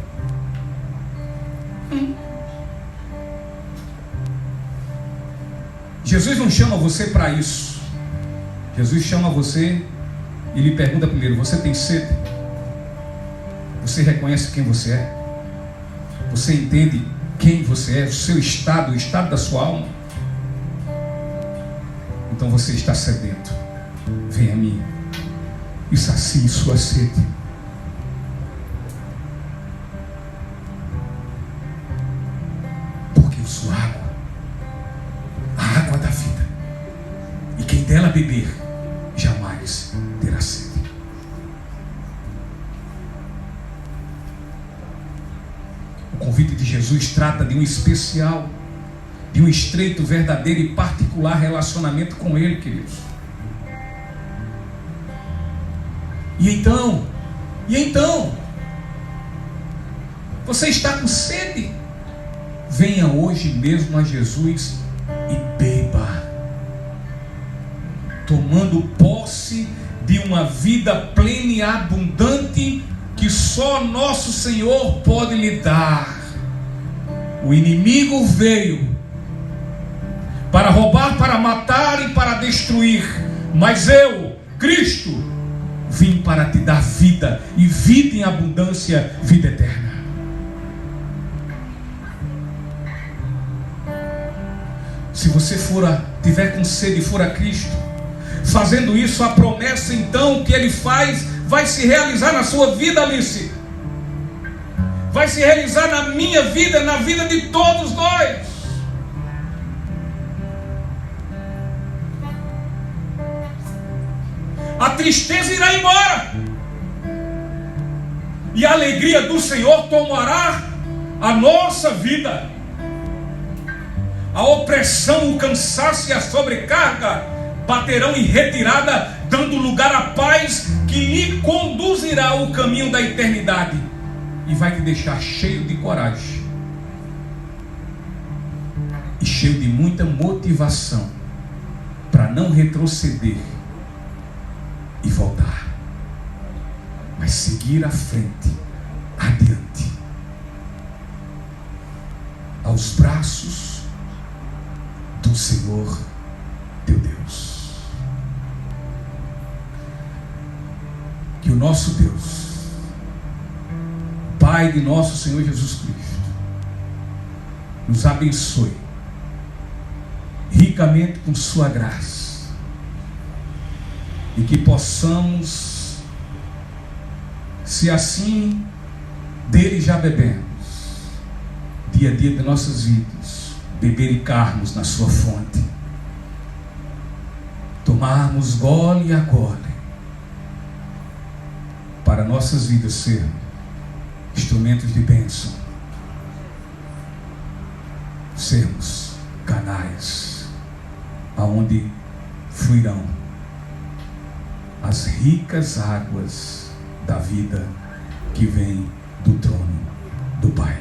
Jesus não chama você para isso. Jesus chama você e lhe pergunta primeiro: você tem sede? Você reconhece quem você é? Você entende quem você é? O seu estado, o estado da sua alma? Então você está sedento. Venha a mim e sacie sua sede. Porque eu sou água, a água da vida, e quem dela beber jamais terá sede. O convite de Jesus trata de um especial, de um estreito, verdadeiro e particular relacionamento com Ele, queridos. E então, você está com sede? Venha hoje mesmo a Jesus e beba, tomando posse de uma vida plena e abundante que só nosso Senhor pode lhe dar. O inimigo veio para roubar, para matar e para destruir, mas eu, Cristo, vim para te dar vida, e vida em abundância, vida eterna. Se você tiver com sede e for a Cristo, fazendo isso, a promessa então que Ele faz vai se realizar na sua vida, Alice. Vai se realizar na minha vida, na vida de todos nós. A tristeza irá embora, e a alegria do Senhor tomará a nossa vida. A opressão, o cansaço e a sobrecarga baterão em retirada, dando lugar à paz que lhe conduzirá ao caminho da eternidade e vai te deixar cheio de coragem e cheio de muita motivação para não retroceder e voltar, mas seguir à frente, adiante, aos braços do Senhor teu Deus. Que o nosso Deus, Pai de nosso Senhor Jesus Cristo, nos abençoe ricamente com sua graça, e que possamos, se assim dele já bebemos, dia a dia de nossas vidas, bebericarmos na sua fonte, tomarmos gole a gole, para nossas vidas serem instrumentos de bênção, sermos canais aonde fluirão as ricas águas da vida que vem do trono do Pai.